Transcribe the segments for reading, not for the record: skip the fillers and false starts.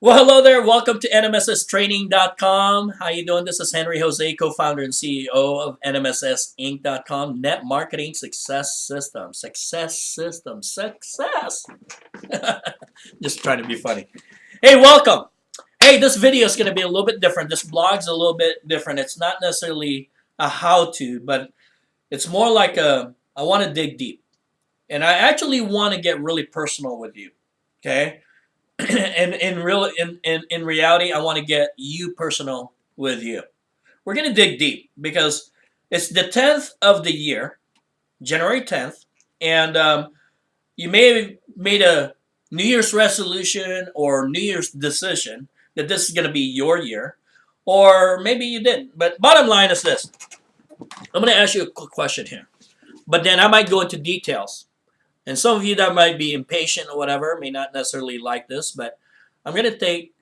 Well, hello there. Welcome to NMSStraining.com. How you doing? This is Henry Jose, co-founder and CEO of NMSSinc.com. Net Marketing Success System. Success System. Success. Just trying to be funny. Hey, welcome. Hey, this video is going to be a little bit different. This blog's a little bit different. It's not necessarily a how-to, but it's more like I want to dig deep. And I actually want to get really personal with you. Okay? And in reality, I want to get you personal with you. We're gonna dig deep because it's the 10th of the year, January 10th, and you may have made a New Year's resolution or New Year's decision that this is gonna be your year, or maybe you didn't. But bottom line is this: I'm gonna ask you a quick question here, but then I might go into details. And some of you that might be impatient or whatever may not necessarily like this, but I'm going to take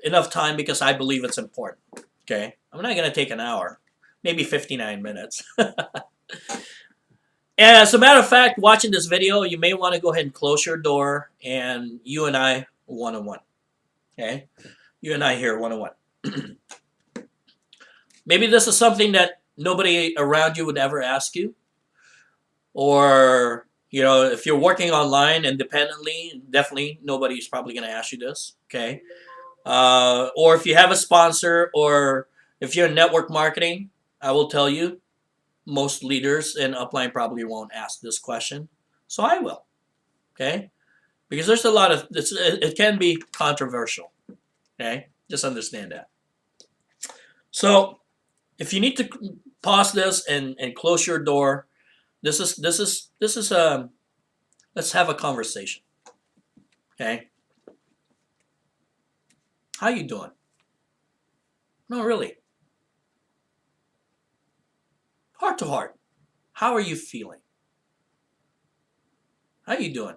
enough time because I believe it's important. Okay? I'm not going to take an hour, maybe 59 minutes. And as a matter of fact, watching this video, you may want to go ahead and close your door and you and I one-on-one. Okay? You and I here one-on-one. Maybe this is something that nobody around you would ever ask you, or if you're working online independently, definitely nobody's probably going to ask you this, okay? Or if you have a sponsor, or if you're in network marketing, I will tell you, most leaders in upline probably won't ask this question. So I will, okay? Because there's a lot of, it can be controversial, okay? Just understand that. So if you need to pause this and close your door, this is let's have a conversation. Okay? How you doing? No, really. Heart to heart. How are you feeling? How you doing?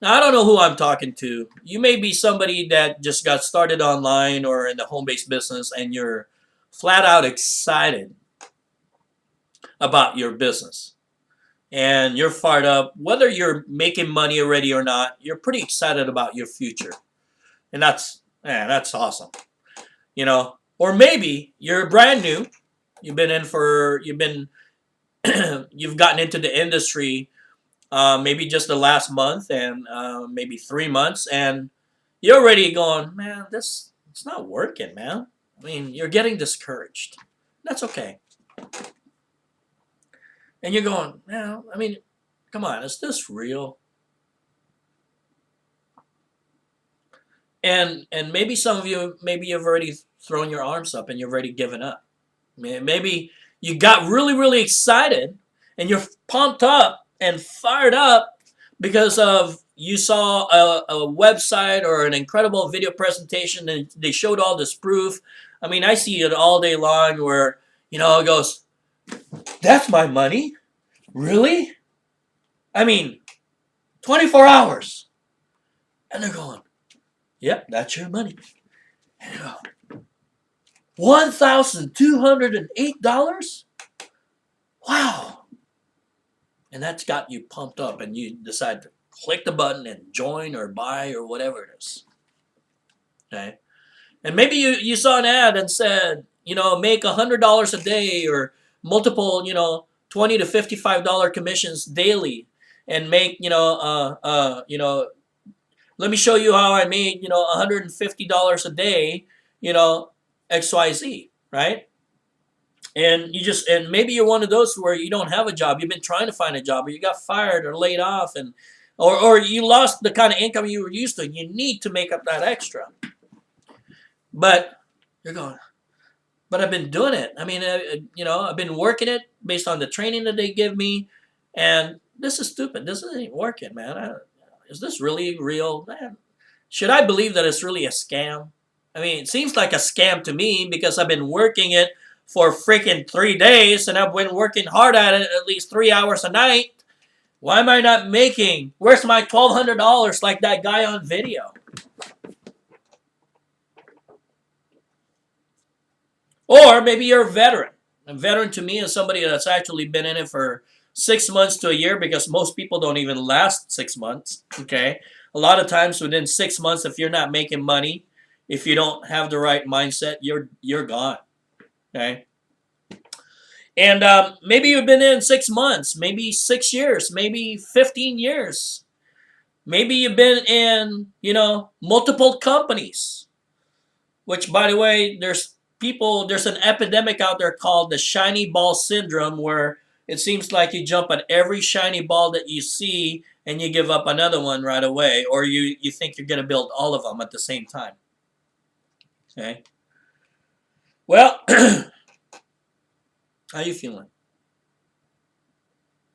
Now, I don't know who I'm talking to. You may be somebody that just got started online or in the home-based business and you're flat out excited about your business. And you're fired up. Whether you're making money already or not, you're pretty excited about your future. And that's awesome. Or maybe you're brand new. You've gotten into the industry maybe just the last month and maybe 3 months, and you're already going, man, it's not working, man. I mean, you're getting discouraged. That's okay. And you're going, well, I mean, come on, is this real? And maybe some of you, maybe you've already thrown your arms up and you've already given up. Maybe you got really, really excited and you're pumped up and fired up because of you saw a website or an incredible video presentation and they showed all this proof. I mean, I see it all day long where, it goes, that's my money? Really? I mean, 24 hours. And they're going, yep, that's your money. And they're going, $1,208? Wow. And that's got you pumped up and you decide to click the button and join or buy or whatever it is. Okay? And maybe you saw an ad and said, make $100 a day or multiple, $20 to $55 commissions daily, and make let me show you how I made $150 a day, XYZ, right? And maybe you're one of those where you don't have a job, you've been trying to find a job, or you got fired or laid off, and or you lost the kind of income you were used to. You need to make up that extra. But you're going, but I've been doing it. I mean, I've been working it based on the training that they give me, and this is stupid. This isn't working, man. Is this really real? Man, should I believe that it's really a scam? I mean, it seems like a scam to me because I've been working it for freaking 3 days, and I've been working hard at it at least 3 hours a night. Why am I not making? Where's my $1,200 like that guy on video? Or maybe you're a veteran. A veteran to me is somebody that's actually been in it for 6 months to a year, because most people don't even last 6 months. Okay, a lot of times within 6 months, if you're not making money, if you don't have the right mindset, you're gone. Okay, and maybe you've been in 6 months, maybe 6 years, maybe 15 years. Maybe you've been in, multiple companies. Which, by the way, there's an epidemic out there called the shiny ball syndrome, where it seems like you jump at every shiny ball that you see and you give up another one right away, or you think you're going to build all of them at the same time. Okay. Well, how you feeling?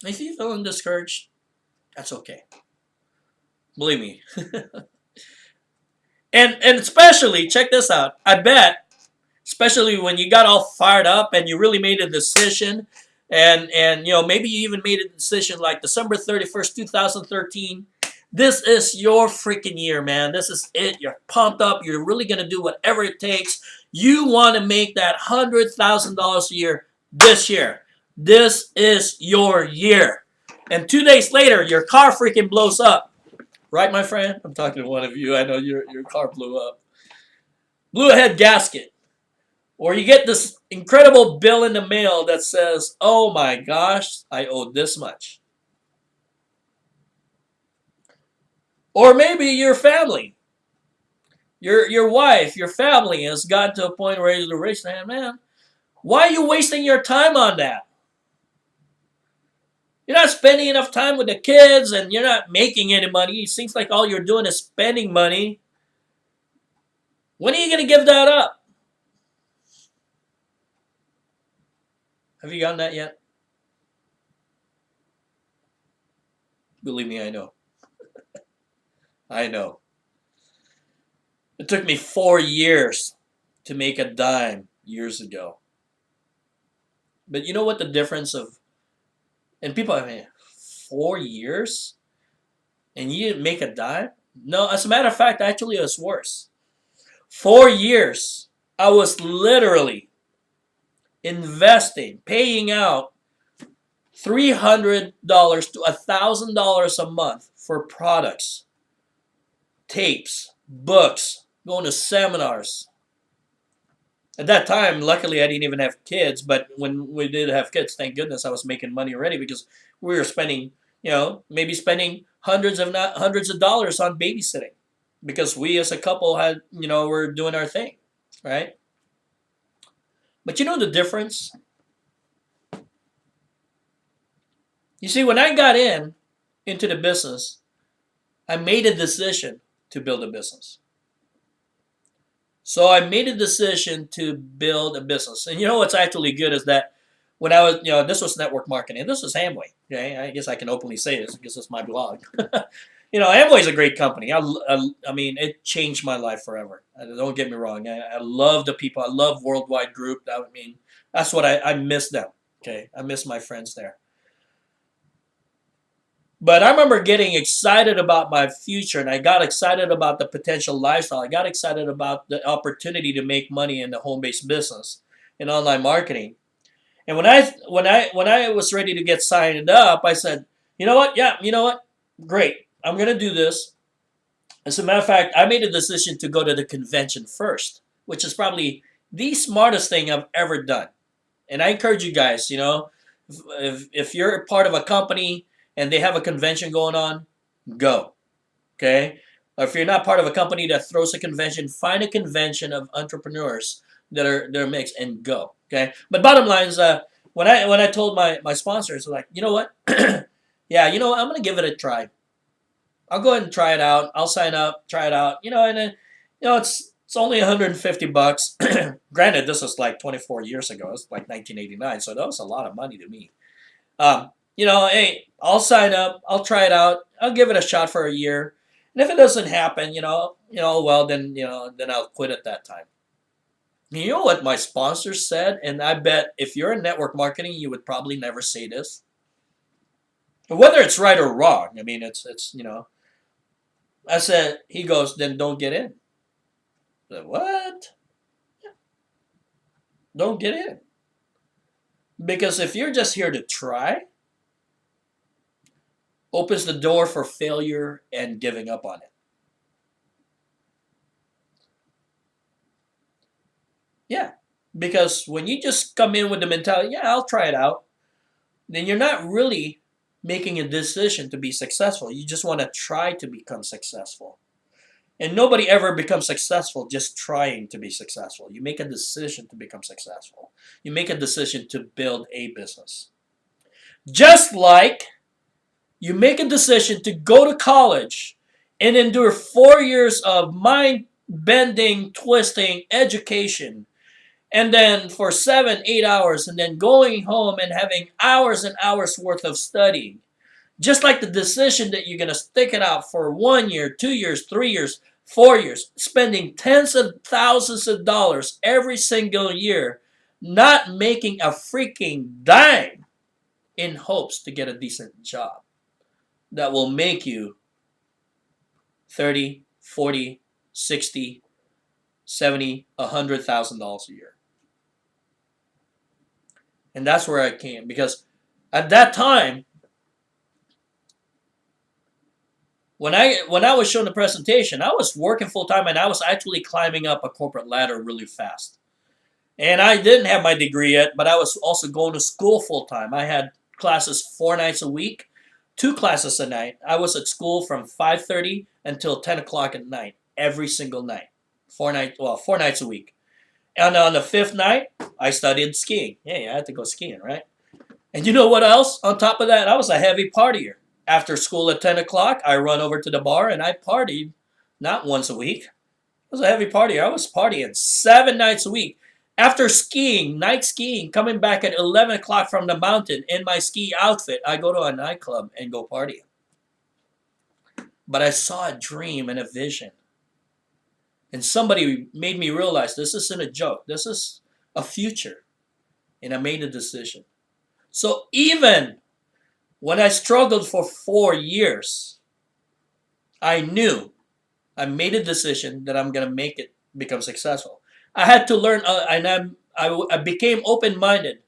If you're feeling discouraged, that's okay. Believe me. And especially, check this out. I bet, especially when you got all fired up and you really made a decision, and maybe you even made a decision like December 31st, 2013. This is your freaking year, man. This is it. You're pumped up. You're really going to do whatever it takes. You want to make that $100,000 a year this year. This is your year. And 2 days later, your car freaking blows up. Right, my friend? I'm talking to one of you. I know your car blew up. Blew a head gasket. Or you get this incredible bill in the mail that says, oh my gosh, I owe this much. Or maybe your family, your wife, your family has gotten to a point where they're raising their hand, man, why are you wasting your time on that? You're not spending enough time with the kids and you're not making any money. It seems like all you're doing is spending money. When are you going to give that up? Have you gotten that yet? Believe me, I know. I know. It took me 4 years to make a dime years ago. But you know what the difference of, and people, 4 years? And you didn't make a dime? No, as a matter of fact, actually it was worse. 4 years, I was literally investing, paying out $300 to $1,000 a month for products, tapes, books, going to seminars. At that time, luckily, I didn't even have kids. But when we did have kids, thank goodness I was making money already, because we were spending, maybe spending hundreds, if not hundreds of dollars on babysitting, because we as a couple had, were doing our thing, right? But you know the difference? You see, when I got into the business, I made a decision to build a business. So I made a decision to build a business. And you know what's actually good is that when I was, this was network marketing. This was Amway. Okay, I guess I can openly say this because it's my blog. Amway is a great company. I mean, it changed my life forever. Don't get me wrong. I love the people. I love Worldwide Group. I mean, that's what I miss them. Okay, I miss my friends there. But I remember getting excited about my future, and I got excited about the potential lifestyle. I got excited about the opportunity to make money in the home-based business in online marketing. And when I was ready to get signed up, I said, you know what? Yeah, you know what? Great. I'm going to do this. As a matter of fact, I made a decision to go to the convention first, which is probably the smartest thing I've ever done. And I encourage you guys, if you're a part of a company and they have a convention going on, go. Okay? Or if you're not part of a company that throws a convention, find a convention of entrepreneurs that are mixed and go. Okay? But bottom line is, when I told my sponsors, like, you know what? Yeah, I'm gonna give it a try. I'll go ahead and try it out. I'll sign up, try it out. And then, it's only $150. Granted, this was like 24 years ago. It's like 1989, so that was a lot of money to me. Hey, I'll sign up. I'll try it out. I'll give it a shot for a year. And if it doesn't happen, well, then I'll quit at that time. You know what my sponsors said? And I bet if you're in network marketing, you would probably never say this. But whether it's right or wrong, I mean, it's I said, he goes, then don't get in. I said, what? Don't get in. Because if you're just here to try, opens the door for failure and giving up on it. Yeah, because when you just come in with the mentality, yeah, I'll try it out, then you're not really making a decision to be successful. You just want to try to become successful. And nobody ever becomes successful just trying to be successful. You make a decision to become successful. You make a decision to build a business. Just like you make a decision to go to college and endure 4 years of mind bending, twisting education, and then for 7, 8 hours, and then going home and having hours and hours worth of studying. Just like the decision that you're going to stick it out for 1 year, 2 years, 3 years, 4 years, spending tens of thousands of dollars every single year, not making a freaking dime in hopes to get a decent job that will make you 30, 40, 60, 70, $100,000 a year. And that's where I came, because at that time, when I was shown the presentation, I was working full time and I was actually climbing up a corporate ladder really fast. And I didn't have my degree yet, but I was also going to school full time. I had classes 4 nights a week, 2 classes a night. I was at school from 5:30 until 10 o'clock at night, every single night. 4 nights a week. And on the 5th night, I studied skiing. Hey, I had to go skiing, right? And you know what else? On top of that, I was a heavy partier. After school at 10 o'clock, I run over to the bar and I partied not once a week. I was a heavy partier. I was partying 7 nights a week. After skiing, night skiing, coming back at 11 o'clock from the mountain in my ski outfit, I go to a nightclub and go partying. But I saw a dream and a vision. And somebody made me realize this isn't a joke. This is a future. And I made a decision. So even when I struggled for 4 years, I knew I made a decision that I'm going to make it become successful. I had to learn, and I became open-minded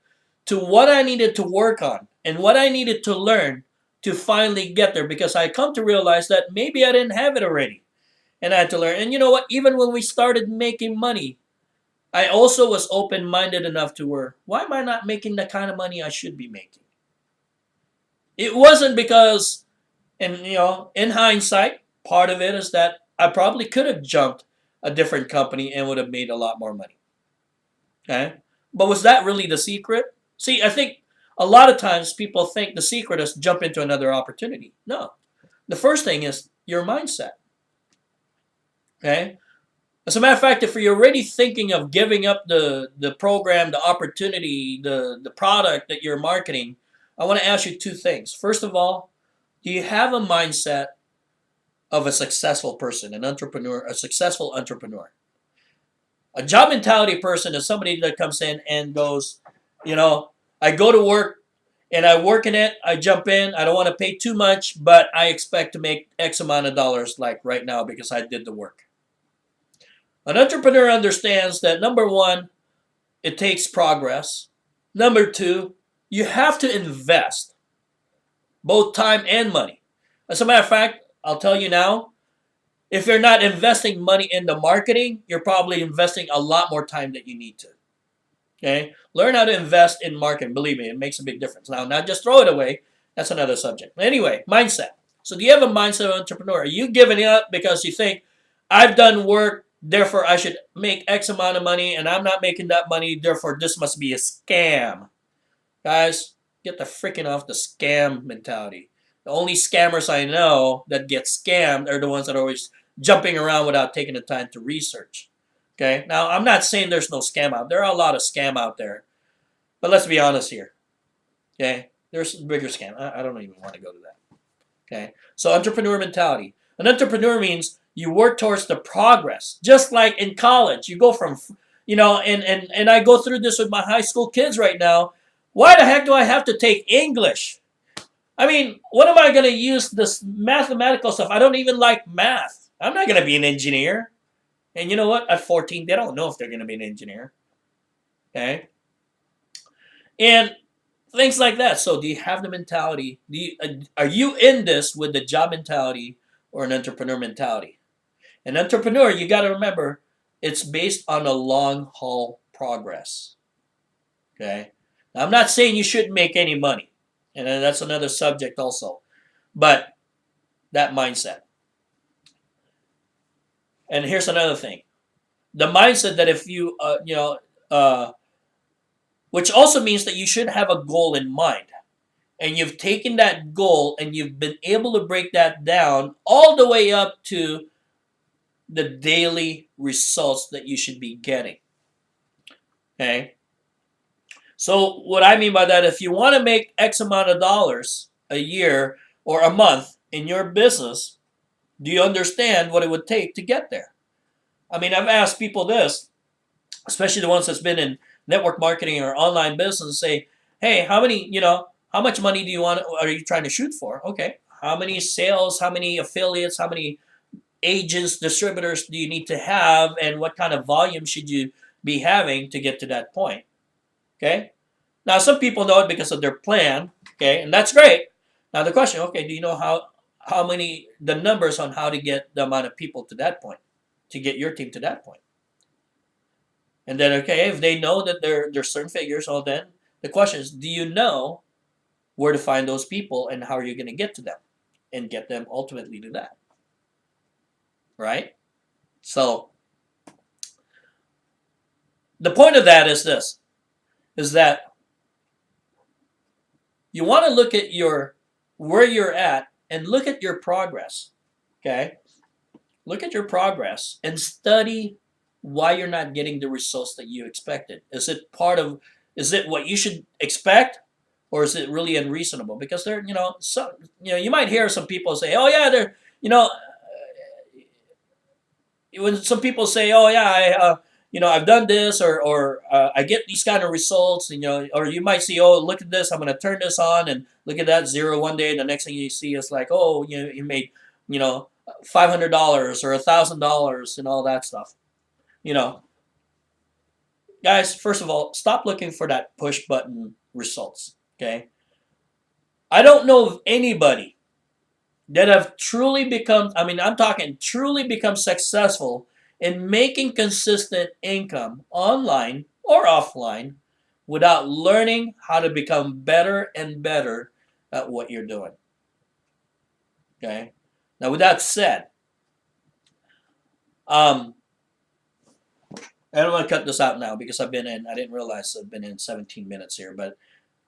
to what I needed to work on and what I needed to learn to finally get there, because I come to realize that maybe I didn't have it already. And I had to learn. And you know what? Even when we started making money, I also was open-minded enough to where, why am I not making the kind of money I should be making? It wasn't because, and in hindsight, part of it is that I probably could have jumped a different company and would have made a lot more money. Okay? But was that really the secret? See, I think a lot of times people think the secret is jump into another opportunity. No. The first thing is your mindset. Okay? As a matter of fact, if you're already thinking of giving up the program, the opportunity, the product that you're marketing, I want to ask you 2 things. First of all, do you have a mindset of a successful person, an entrepreneur, a successful entrepreneur? A job mentality person is somebody that comes in and goes, I go to work and I work in it, I jump in, I don't want to pay too much, but I expect to make X amount of dollars like right now because I did the work. An entrepreneur understands that, number 1, it takes progress. Number 2, you have to invest both time and money. As a matter of fact, I'll tell you now, if you're not investing money in the marketing, you're probably investing a lot more time than you need to. Okay? Learn how to invest in marketing. Believe me, it makes a big difference. Now, not just throw it away. That's another subject. Anyway, mindset. So do you have a mindset of an entrepreneur? Are you giving up because you think, I've done work, therefore I should make X amount of money, and I'm not making that money, therefore this must be a scam? Guys, get the freaking off the scam mentality. The only scammers I know that get scammed are the ones that are always jumping around without taking the time to research. Okay? Now, I'm not saying there's no scam out. There are a lot of scam out there. But let's be honest here. Okay? There's a bigger scam. I don't even want to go to that. Okay? So, entrepreneur mentality. An entrepreneur means you work towards the progress. Just like in college. You go from, and I go through this with my high school kids right now. Why the heck do I have to take English? I mean, what am I going to use this mathematical stuff? I don't even like math. I'm not going to be an engineer. And you know what? At 14, they don't know if they're going to be an engineer. Okay? And Things like that. So, do you have the mentality? Are you in this with the job mentality or an entrepreneur mentality? An entrepreneur, you got to remember, it's based on a long haul progress. Okay. Now, I'm not saying you shouldn't make any money, and that's another subject also. But that mindset. And here's another thing: the mindset that if you, which also means that you should have a goal in mind, and you've taken that goal and you've been able to break that down all the way up to the daily results that you should be getting. Okay. So what I mean by that, if you want to make X amount of dollars a year or a month in your business, do you understand what it would take to get there? I mean, I've asked people this, especially the ones that's been in network marketing or online business, say, hey, how much money are you trying to shoot for? Okay. How many sales, how many affiliates, how many agents, distributors do you need to have, and what kind of volume should you be having to get to that point? Okay. Now, some people know it because of their plan. Okay, and that's great. Now the question, okay, do you know how many the numbers on how to get the amount of people to that point, to get your team to that point? And then okay, if they know that there's certain figures, well then the question is, do you know where to find those people and how are you going to get to them and get them ultimately to that, right? So the point of that is this: is that you want to look at your where you're at and look at your progress. Okay, look at your progress and study why you're not getting the results that you expected. Is it what you should expect, or is it really unreasonable? Because you might hear some people say, oh yeah, they're, when some people say, oh yeah, I've done this, or I get these kind of results, or you might see, oh, look at this, I'm going to turn this on, and look at that zero one day, and the next thing you see is like, oh, you made, $500 or $1,000 and all that stuff. You know, guys, first of all, stop looking for that push button results. Okay, I don't know of anybody that have truly become, I mean, I'm talking truly become successful in making consistent income online or offline without learning how to become better and better at what you're doing. Okay. Now, with that said, um, I don't want to cut this out now because I didn't realize I've been in 17 minutes here, but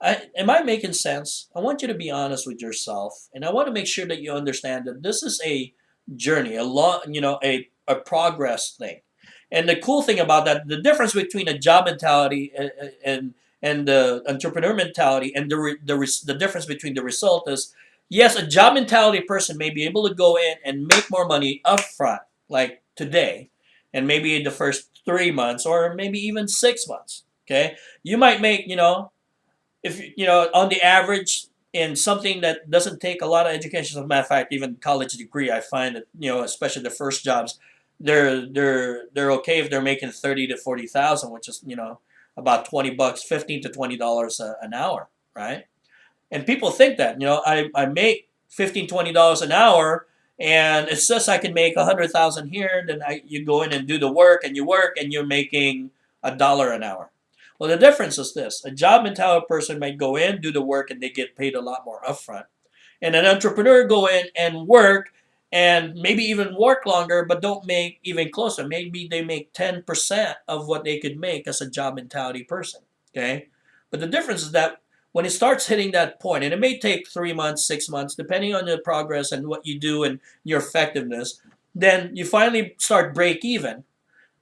am I making sense? I want you to be honest with yourself, and I want to make sure that you understand that this is a journey, a progress thing. And the cool thing about that, the difference between a job mentality and the entrepreneur mentality, and the difference between the result is, yes, a job mentality person may be able to go in and make more money upfront, like today, and maybe in the first 3 months or maybe even 6 months. Okay, you might make, if on the average in something that doesn't take a lot of education. As a matter of fact, even college degree, I find that especially the first jobs, they're okay if they're making 30 to 40,000, which is about $20, $15 to $20 an hour, right? And people think that I make $15 to $20 an hour, and it says I can make 100,000 here. Then you go in and do the work, and you work, and you're making $1 an hour. Well, the difference is this: a job mentality person might go in, do the work, and they get paid a lot more upfront. And an entrepreneur go in and work, and maybe even work longer, but don't make even closer. Maybe they make 10% of what they could make as a job mentality person. Okay, but the difference is that when it starts hitting that point, and it may take 3 months, 6 months, depending on your progress and what you do and your effectiveness, then you finally start break even.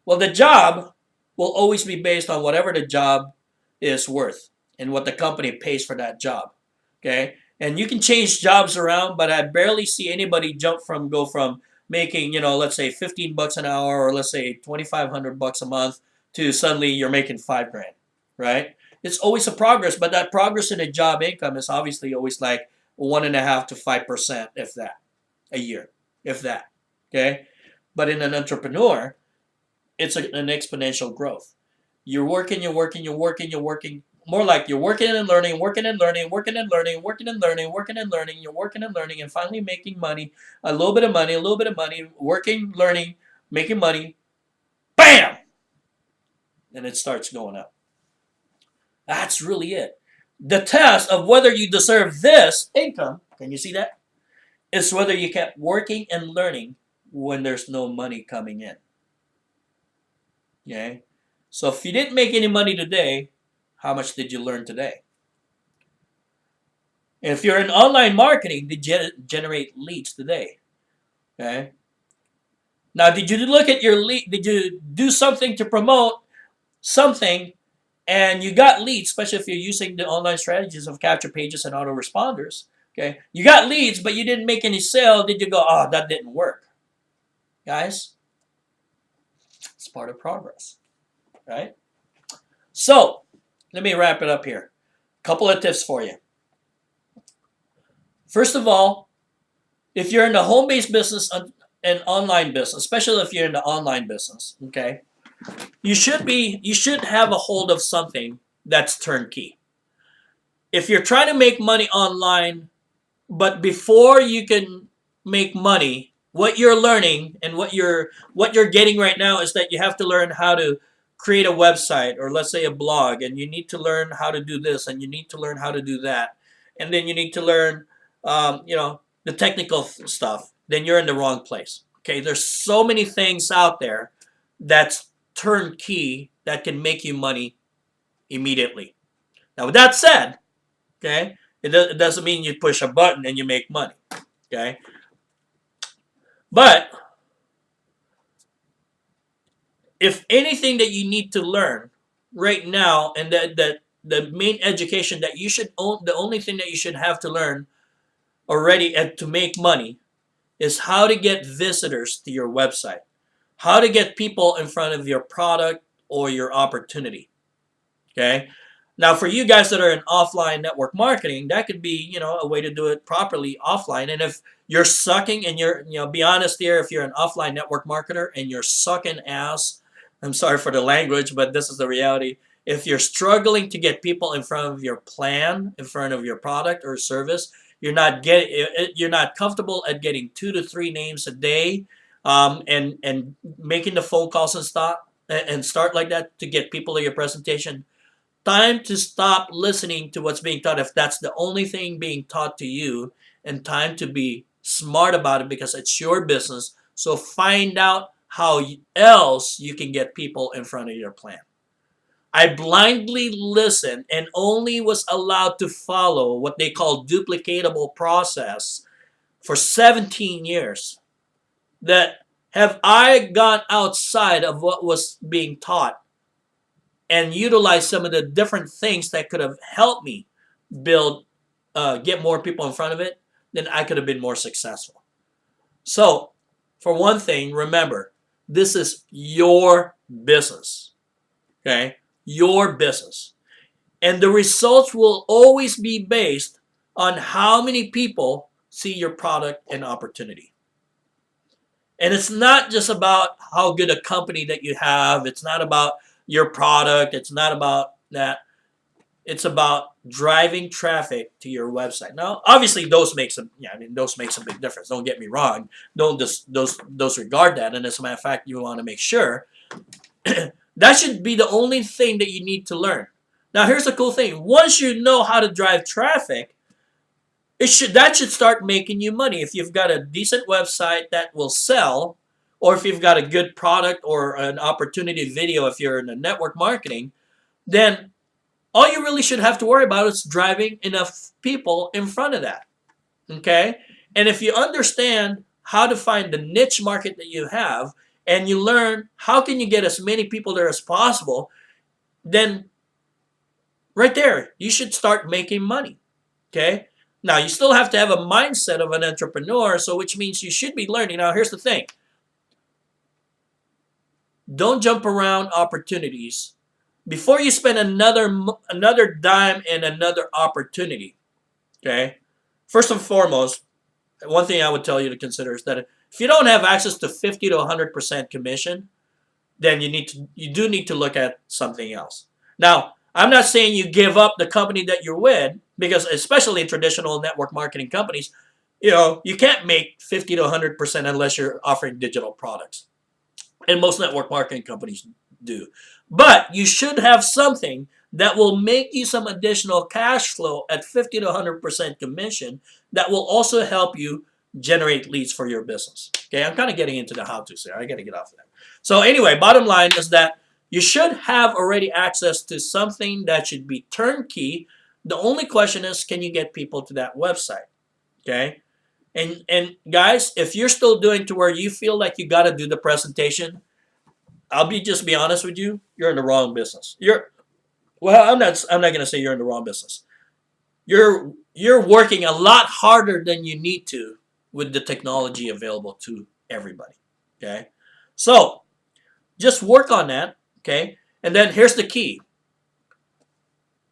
Well, the job will always be based on whatever the job is worth and what the company pays for that job. Okay? And you can change jobs around, but I barely see anybody go from making, let's say $15 an hour, or let's say $2,500 a month, to suddenly you're making $5 grand, right? It's always a progress, but that progress in a job income is obviously always like 1.5 to 5%, if that, a year, if that. Okay? But in an entrepreneur, it's an exponential growth. You're working, you're working, you're working, you're working. more like you're working and learning, working and learning, working and learning, working and learning, working and learning. You're working and learning, and finally making money, a little bit of money, a little bit of money, working, learning, making money. Bam, and it starts going up. That's really it. The test of whether you deserve this income, can you see that? Is whether you kept working and learning when there's no money coming in. Okay? So if you didn't make any money today, how much did you learn today? If you're in online marketing, did you generate leads today? Okay? Now, did you look at your lead? Did you do something to promote something and you got leads, especially if you're using the online strategies of capture pages and autoresponders? Okay? You got leads, but you didn't make any sale. Did you go, oh, that didn't work? Guys, it's part of progress, right? So, let me wrap it up here. A couple of tips for you. First of all, if you're in the home-based business and online business, especially if you're in the online business, okay, you should have a hold of something that's turnkey. If you're trying to make money online, but before you can make money, what you're learning and what you're getting right now is that you have to learn how to create a website, or let's say a blog, and you need to learn how to do this, and you need to learn how to do that, and then you need to learn the technical stuff. Then you're in the wrong place. Okay, there's so many things out there that's turnkey that can make you money immediately. Now, with that said, okay, it doesn't mean you push a button and you make money. Okay, but if anything that you need to learn right now, and that the main education that you should own, the only thing that you should have to learn already to make money is how to get visitors to your website, how to get people in front of your product or your opportunity. Okay. Now, for you guys that are in offline network marketing, that could be, a way to do it properly offline. And if you're sucking and you're, be honest here, if you're an offline network marketer and you're sucking ass, I'm sorry for the language, but this is the reality. If you're struggling to get people in front of your plan, in front of your product or service, you're not comfortable at getting 2 to 3 names a day, and making the phone calls and start like that to get people to your presentation. Time to stop listening to what's being taught if that's the only thing being taught to you, and time to be smart about it because it's your business. So find out how else you can get people in front of your plan. I blindly listened and only was allowed to follow what they call duplicatable process for 17 years. That have I gone outside of what was being taught and utilized some of the different things that could have helped me get more people in front of it, then I could have been more successful. So, for one thing, remember, this is your business. Okay? Your business. And the results will always be based on how many people see your product and opportunity. And it's not just about how good a company that you have. It's not about your product. It's not about that. It's about driving traffic to your website. Now, obviously, those make some big difference. Don't get me wrong. Don't disregard that. And as a matter of fact, you want to make sure that should be the only thing that you need to learn. Now, here's the cool thing. Once you know how to drive traffic, that should start making you money. If you've got a decent website that will sell, or if you've got a good product or an opportunity video, if you're in a network marketing, then all you really should have to worry about is driving enough people in front of that. Okay? And if you understand how to find the niche market that you have, and you learn how can you get as many people there as possible, then right there, you should start making money. Okay? Now, you still have to have a mindset of an entrepreneur, so which means you should be learning. Now, here's the thing. Don't jump around opportunities before you spend another dime in another opportunity. Okay? First and foremost, one thing I would tell you to consider is that if you don't have access to 50 to 100% commission, then you do need to look at something else. Now, I'm not saying you give up the company that you're with, because especially in traditional network marketing companies, you can't make 50 to 100% unless you're offering digital products. And most network marketing companies do. But you should have something that will make you some additional cash flow at 50 to 100% commission that will also help you generate leads for your business. Okay, I'm kind of getting into the how to here. I got to get off of that. So anyway, bottom line is that you should have already access to something that should be turnkey. The only question is, can you get people to that website? Okay. And guys, if you're still doing to where you feel like you got to do the presentation, just be honest with you. You're in the wrong business. I'm not gonna say you're in the wrong business. You're working a lot harder than you need to with the technology available to everybody. Okay, so just work on that. Okay, and then here's the key: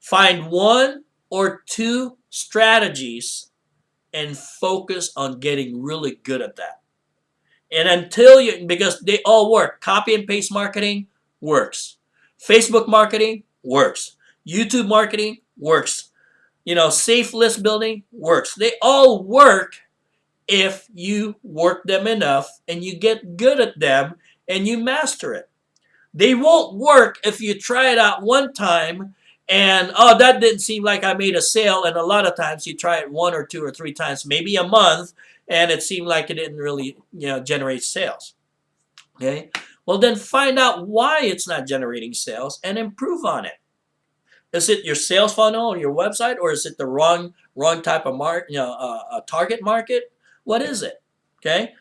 find one or two strategies and focus on getting really good at that. And because they all work. Copy and paste marketing works. Facebook marketing works. YouTube marketing works. Safe list building works. They all work if you work them enough and you get good at them and you master it. They won't work if you try it out one time and, oh, that didn't seem like I made a sale. And a lot of times you try it one or two or three times, maybe a month, and it seemed like it didn't really generate sales. Okay, well then find out why it's not generating sales and improve on it. Is it your sales funnel or your website, or is it the wrong type of target market? What is it? Okay,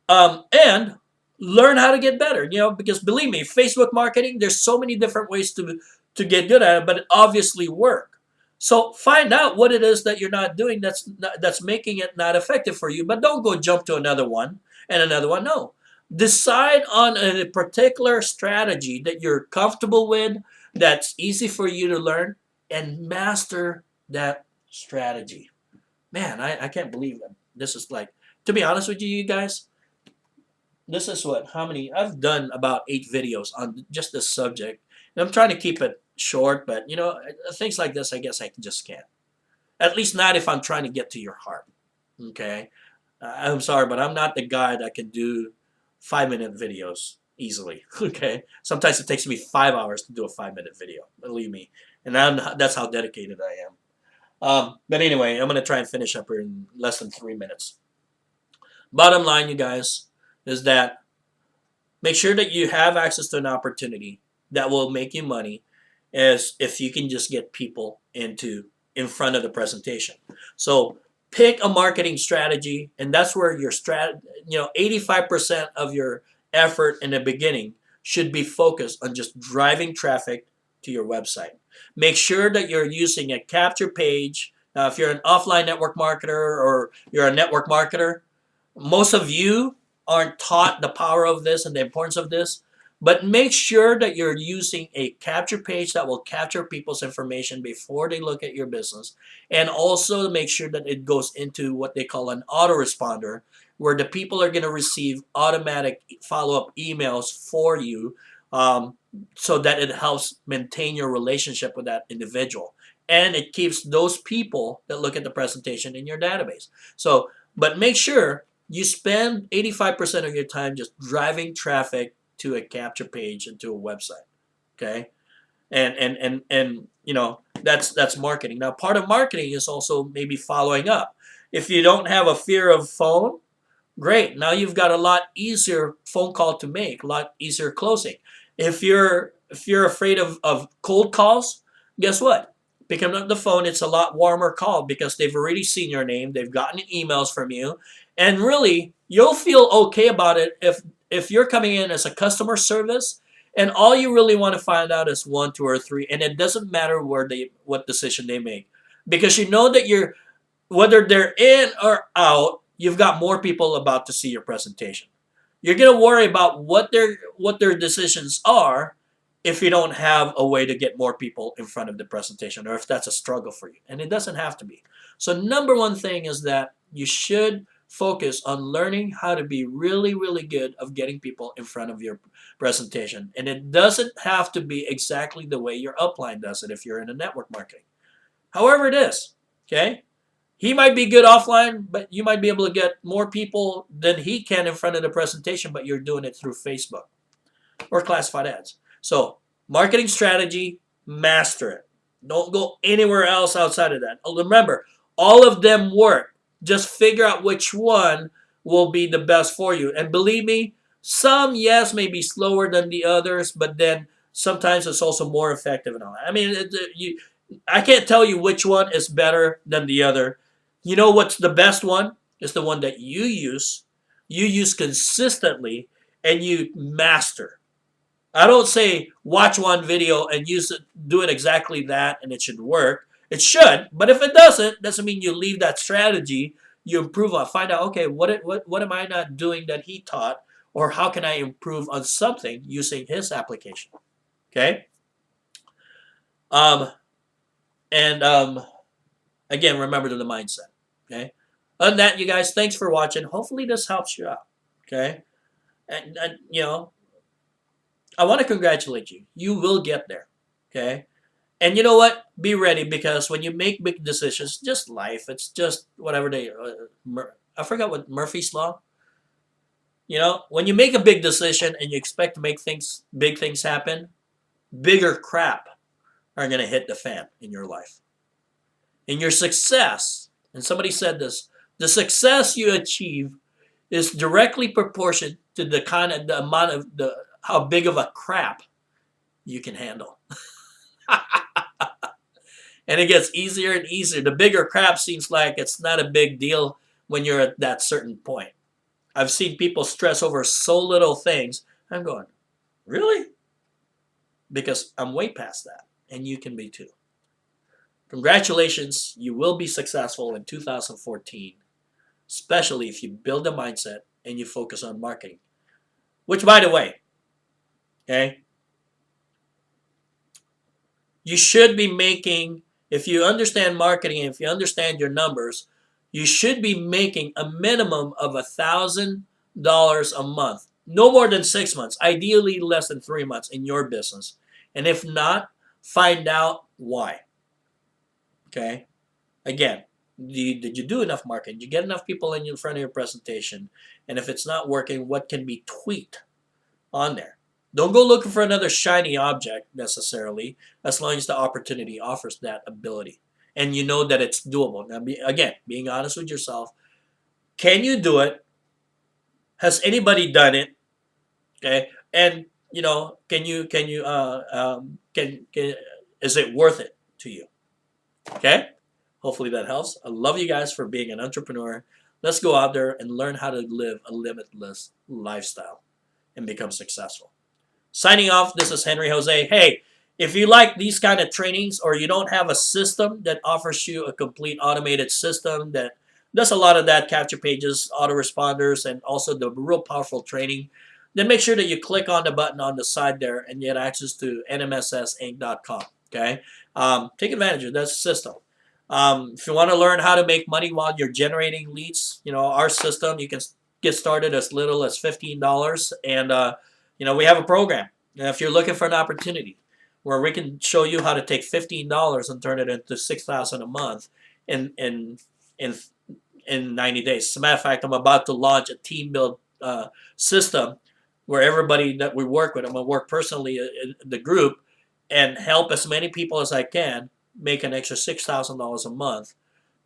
and learn how to get better. Because believe me, Facebook marketing, there's so many different ways to get good at it, but it obviously work. So find out what it is that you're not doing that's making it not effective for you. But don't go jump to another one and another one. No, decide on a particular strategy that you're comfortable with, that's easy for you to learn, and master that strategy. Man, I can't believe it. This is like, to be honest with you guys, this is how many I've done, about 8 videos on just this subject. And I'm trying to keep it short, but things like this, I guess I just can't. At least not if I'm trying to get to your heart. Okay, I'm sorry, but I'm not the guy that can do 5-minute videos easily. Okay, sometimes it takes me 5 hours to do a 5-minute video. Believe me, and that's how dedicated I am. But anyway, I'm gonna try and finish up here in less than 3 minutes. Bottom line, you guys, is that make sure that you have access to an opportunity that will make you money, as if you can just get people in front of the presentation. So pick a marketing strategy, and that's where your 85% of your effort in the beginning should be focused on just driving traffic to your website. Make sure that you're using a capture page. Now, if you're an offline network marketer or you're a network marketer, most of you aren't taught the power of this and the importance of this, but make sure that you're using a capture page that will capture people's information before they look at your business, and also make sure that it goes into what they call an autoresponder, where the people are going to receive automatic follow-up emails for you, so that it helps maintain your relationship with that individual, and it keeps those people that look at the presentation in your database. So, but make sure you spend 85% of your time just driving traffic to a capture page and to a website. Okay, and that's marketing. Now, part of marketing is also maybe following up. If you don't have a fear of phone, great. Now you've got a lot easier phone call to make, a lot easier closing. If you're afraid of cold calls, guess what? Picking up the phone, it's a lot warmer call because they've already seen your name, they've gotten emails from you, and really you'll feel okay about it if you're coming in as a customer service and all you really want to find out is 1, 2, or 3, and it doesn't matter what decision they make, because you know that whether they're in or out, you've got more people about to see your presentation. You're gonna worry about what their decisions are if you don't have a way to get more people in front of the presentation, or if that's a struggle for you, and it doesn't have to be. So number one thing is that you should focus on learning how to be really, really good of getting people in front of your presentation. And it doesn't have to be exactly the way your upline does it if you're in a network marketing. However it is, okay? He might be good offline, but you might be able to get more people than he can in front of the presentation, but you're doing it through Facebook or classified ads. So marketing strategy, master it. Don't go anywhere else outside of that. Remember, all of them work. Just figure out which one will be the best for you. And believe me, some, yes, may be slower than the others, but then sometimes it's also more effective and all that. I mean, I can't tell you which one is better than the other. You know what's the best one? It's the one that you use consistently, and you master. I don't say watch one video and use it, do it exactly that, and it should work. It should, but if it doesn't mean you leave that strategy. You improve on, find out, okay, what am I not doing that he taught, or how can I improve on something using his application? Okay. And again, remember the mindset. Okay. Other than that, you guys, thanks for watching. Hopefully this helps you out. Okay. And you know, I want to congratulate you. You will get there. Okay. And you know what? Be ready, because when you make big decisions, just life, it's just whatever they, I forgot what Murphy's Law. You know, when you make a big decision and you expect to make big things happen, bigger crap are going to hit the fan in your life. In your success, and somebody said this, the success you achieve is directly proportioned to the amount of how big of a crap you can handle. And it gets easier and easier. The bigger crap seems like it's not a big deal when you're at that certain point. I've seen people stress over so little things. I'm going, really? Because I'm way past that, and you can be too. Congratulations, you will be successful in 2014, especially if you build a mindset and you focus on marketing. Which, by the way, okay, you should be making, if you understand marketing, if you understand your numbers, you should be making a minimum of $1,000 a month. No more than 6 months, ideally less than 3 months in your business. And if not, find out why. Okay? Again, did you do enough marketing? Did you get enough people in front of your presentation? And if it's not working, what can be tweaked on there? Don't go looking for another shiny object necessarily, as long as the opportunity offers that ability. And you know that it's doable. Now, again, being honest with yourself, can you do it? Has anybody done it? Okay, and you know, is it worth it to you? Okay, hopefully that helps. I love you guys for being an entrepreneur. Let's go out there and learn how to live a limitless lifestyle and become successful. Signing off, this is Henry Jose. Hey, if you like these kind of trainings, or you don't have a system that offers you a complete automated system that does a lot of that, capture pages, autoresponders, and also the real powerful training, then make sure that you click on the button on the side there and get access to nmssinc.com. Okay, take advantage of that system. If you want to learn how to make money while you're generating leads, you know, our system, you can get started as little as $15, and you know, we have a program. And if you're looking for an opportunity where we can show you how to take $15 and turn it into $6,000 a month in 90 days. As a matter of fact, I'm about to launch a team build system where everybody that we work with, I'm going to work personally in the group and help as many people as I can make an extra $6,000 a month,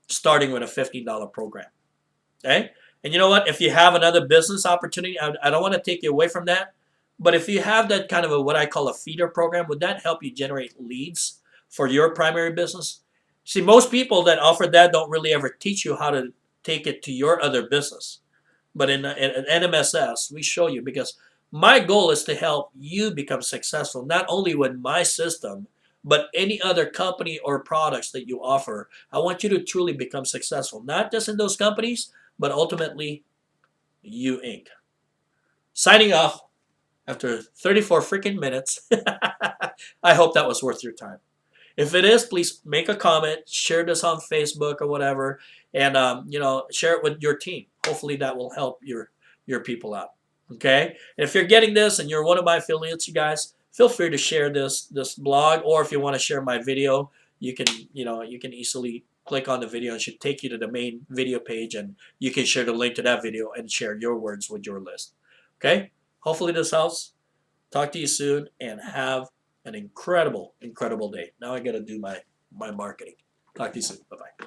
starting with a $15 program. Okay? And you know what? If you have another business opportunity, I don't want to take you away from that. But if you have that kind of what I call a feeder program, would that help you generate leads for your primary business? See, most people that offer that don't really ever teach you how to take it to your other business. But in NMSS, we show you, because my goal is to help you become successful, not only with my system, but any other company or products that you offer. I want you to truly become successful, not just in those companies, but ultimately you, Inc. Signing off after 34 freaking minutes. I hope that was worth your time. If it is, please make a comment, share this on Facebook or whatever, and you know, share it with your team. hopefully that will help your people out. Okay, and if you're getting this and you're one of my affiliates, you guys feel free to share this blog, or if you want to share my video, you can you can easily click on the video. It should take you to the main video page, and you can share the link to that video and share your words with your list. Okay, hopefully this helps. Talk to you soon, and have an incredible day. Now I got to do my marketing. Talk to you soon. Bye bye.